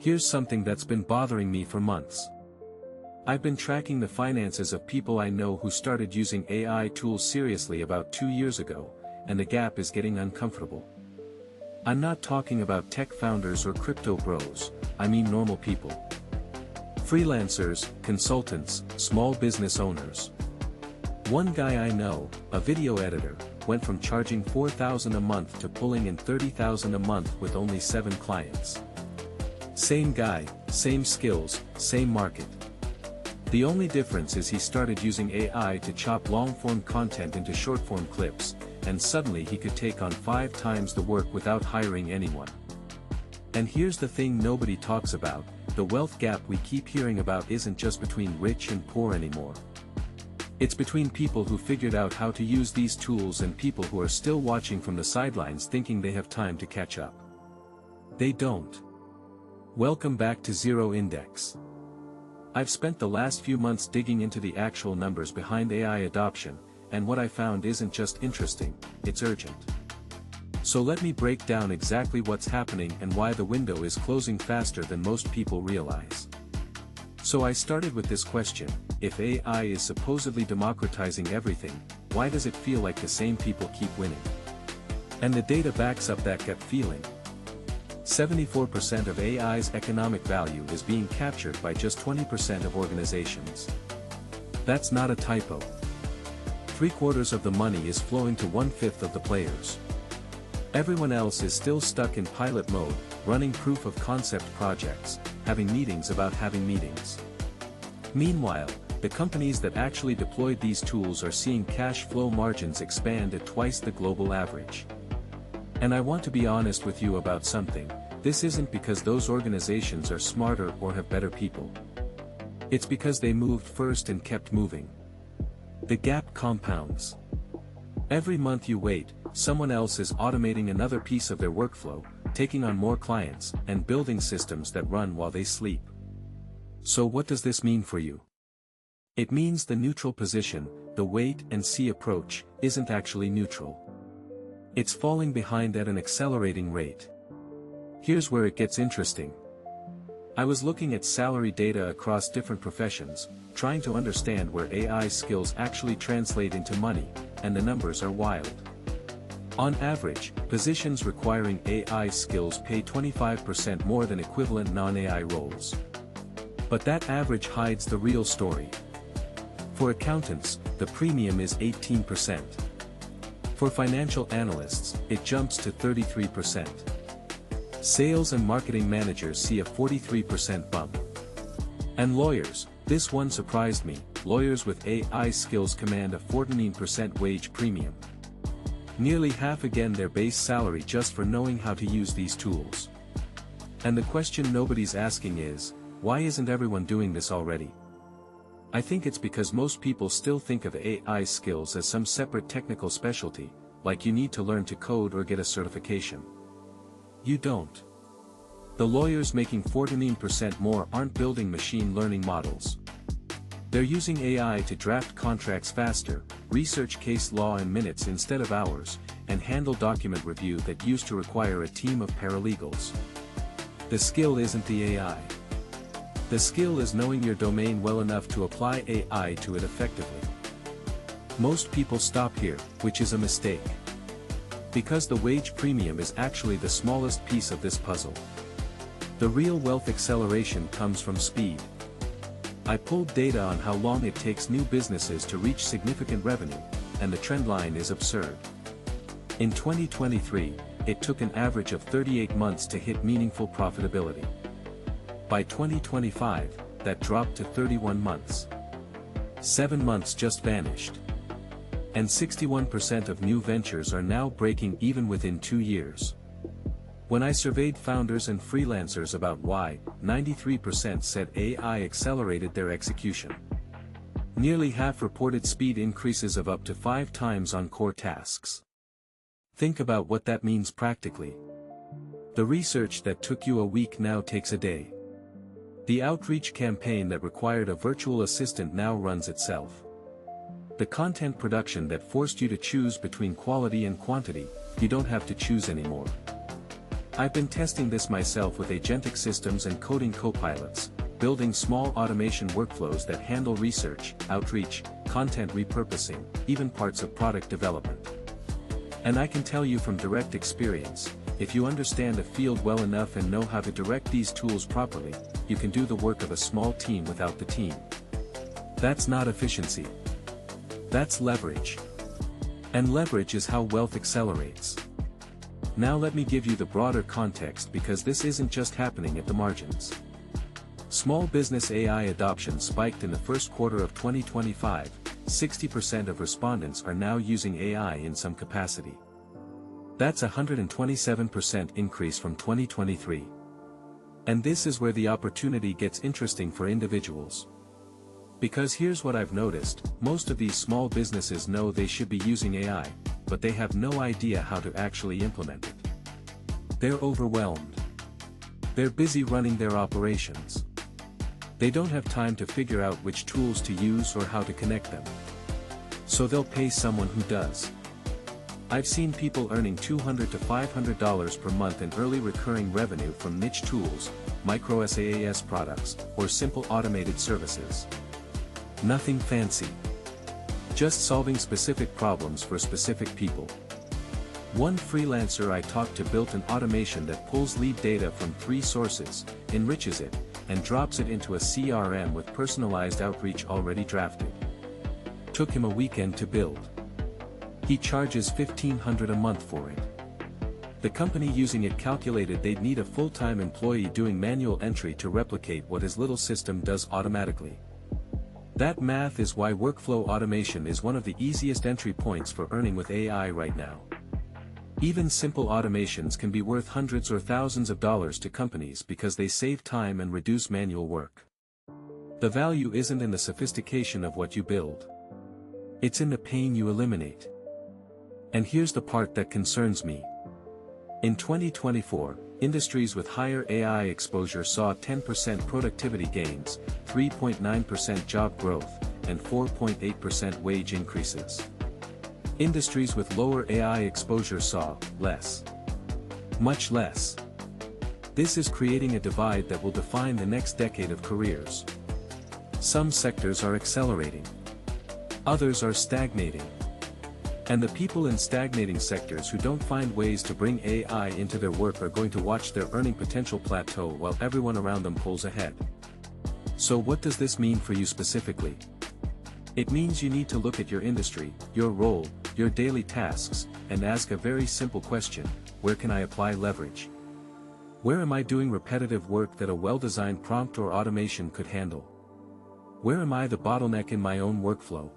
Here's something that's been bothering me for months. I've been tracking the finances of people I know who started using AI tools seriously about 2 years ago, and the gap is getting uncomfortable. I'm not talking about tech founders or crypto bros, I mean normal people. Freelancers, consultants, small business owners. One guy I know, a video editor, went from charging $4,000 a month to pulling in $30,000 a month with only 7 clients. Same guy, same skills, same market. The only difference is he started using AI to chop long-form content into short-form clips, and suddenly he could take on 5 times the work without hiring anyone. And here's the thing nobody talks about, the wealth gap we keep hearing about isn't just between rich and poor anymore. It's between people who figured out how to use these tools and people who are still watching from the sidelines thinking they have time to catch up. They don't. Welcome back to Zero Index. I've spent the last few months digging into the actual numbers behind AI adoption, and what I found isn't just interesting, it's urgent. So let me break down exactly what's happening and why the window is closing faster than most people realize. So I started with this question: if AI is supposedly democratizing everything, why does it feel like the same people keep winning? And the data backs up that gut feeling. 74% of AI's economic value is being captured by just 20% of organizations. That's not a typo. 3/4 of the money is flowing to 1/5 of the players. Everyone else is still stuck in pilot mode, running proof of concept projects, having meetings about having meetings. Meanwhile, the companies that actually deployed these tools are seeing cash flow margins expand at twice the global average. And I want to be honest with you about something: this isn't because those organizations are smarter or have better people. It's because they moved first and kept moving. The gap compounds. Every month you wait, someone else is automating another piece of their workflow, taking on more clients, and building systems that run while they sleep. So what does this mean for you? It means the neutral position, the wait and see approach, isn't actually neutral. It's falling behind at an accelerating rate. Here's where it gets interesting. I was looking at salary data across different professions, trying to understand where AI skills actually translate into money, and the numbers are wild. On average, positions requiring AI skills pay 25% more than equivalent non-AI roles. But that average hides the real story. For accountants, the premium is 18%. For financial analysts, it jumps to 33%. Sales and marketing managers see a 43% bump. And lawyers, this one surprised me, lawyers with AI skills command a 14% wage premium. Nearly half again their base salary just for knowing how to use these tools. And the question nobody's asking is, why isn't everyone doing this already? I think it's because most people still think of AI skills as some separate technical specialty, like you need to learn to code or get a certification. You don't. The lawyers making 14% more aren't building machine learning models. They're using AI to draft contracts faster, research case law in minutes instead of hours, and handle document review that used to require a team of paralegals. The skill isn't the AI. The skill is knowing your domain well enough to apply AI to it effectively. Most people stop here, which is a mistake. Because the wage premium is actually the smallest piece of this puzzle. The real wealth acceleration comes from speed. I pulled data on how long it takes new businesses to reach significant revenue, and the trend line is absurd. In 2023, it took an average of 38 months to hit meaningful profitability. By 2025, that dropped to 31 months. 7 months just vanished. And 61% of new ventures are now breaking even within 2 years. When I surveyed founders and freelancers about why, 93% said AI accelerated their execution. Nearly half reported speed increases of up to 5 times on core tasks. Think about what that means practically. The research that took you a week now takes a day. The outreach campaign that required a virtual assistant now runs itself. The content production that forced you to choose between quality and quantity, you don't have to choose anymore. I've been testing this myself with agentic systems and coding copilots, building small automation workflows that handle research, outreach, content repurposing, even parts of product development. And I can tell you from direct experience, if you understand a field well enough and know how to direct these tools properly, you can do the work of a small team without the team. That's not efficiency. That's leverage. And leverage is how wealth accelerates. Now let me give you the broader context because this isn't just happening at the margins. Small business AI adoption spiked in the first quarter of 2025, 60% of respondents are now using AI in some capacity. That's a 127% increase from 2023. And this is where the opportunity gets interesting for individuals. Because here's what I've noticed, most of these small businesses know they should be using AI, but they have no idea how to actually implement it. They're overwhelmed. They're busy running their operations. They don't have time to figure out which tools to use or how to connect them. So they'll pay someone who does. I've seen people earning $200 to $500 per month in early recurring revenue from niche tools, micro SaaS products, or simple automated services. Nothing fancy. Just solving specific problems for specific people. One freelancer I talked to built an automation that pulls lead data from 3 sources, enriches it, and drops it into a CRM with personalized outreach already drafted. Took him a weekend to build. He charges $1,500 a month for it. The company using it calculated they'd need a full-time employee doing manual entry to replicate what his little system does automatically. That math is why workflow automation is one of the easiest entry points for earning with AI right now. Even simple automations can be worth hundreds or thousands of dollars to companies because they save time and reduce manual work. The value isn't in the sophistication of what you build. It's in the pain you eliminate. And here's the part that concerns me. In 2024, industries with higher AI exposure saw 10% productivity gains, 3.9% job growth, and 4.8% wage increases. Industries with lower AI exposure saw less. Much less. This is creating a divide that will define the next decade of careers. Some sectors are accelerating. Others are stagnating. And the people in stagnating sectors who don't find ways to bring AI into their work are going to watch their earning potential plateau while everyone around them pulls ahead. So what does this mean for you specifically? It means you need to look at your industry, your role, your daily tasks, and ask a very simple question: where can I apply leverage? Where am I doing repetitive work that a well-designed prompt or automation could handle? Where am I the bottleneck in my own workflow?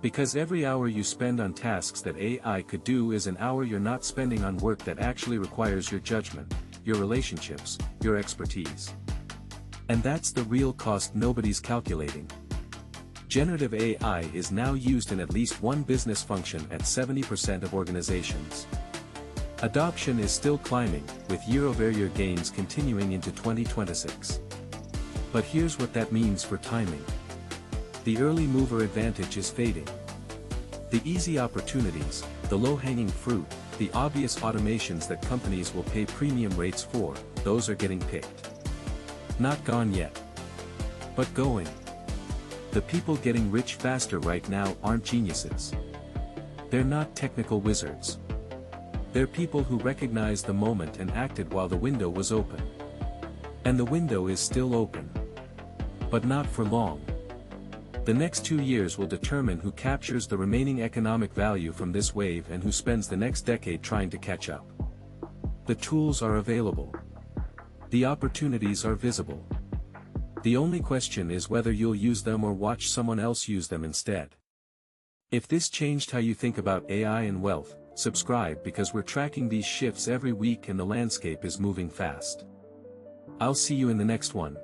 Because every hour you spend on tasks that AI could do is an hour you're not spending on work that actually requires your judgment, your relationships, your expertise. And that's the real cost nobody's calculating. Generative AI is now used in at least one business function at 70% of organizations. Adoption is still climbing, with year-over-year gains continuing into 2026. But here's what that means for timing. The early mover advantage is fading. The easy opportunities, the low-hanging fruit, the obvious automations that companies will pay premium rates for, those are getting picked. Not gone yet. But going. The people getting rich faster right now aren't geniuses. They're not technical wizards. They're people who recognized the moment and acted while the window was open. And the window is still open. But not for long. The next 2 years will determine who captures the remaining economic value from this wave and who spends the next decade trying to catch up. The tools are available. The opportunities are visible. The only question is whether you'll use them or watch someone else use them instead. If this changed how you think about AI and wealth, subscribe because we're tracking these shifts every week and the landscape is moving fast. I'll see you in the next one.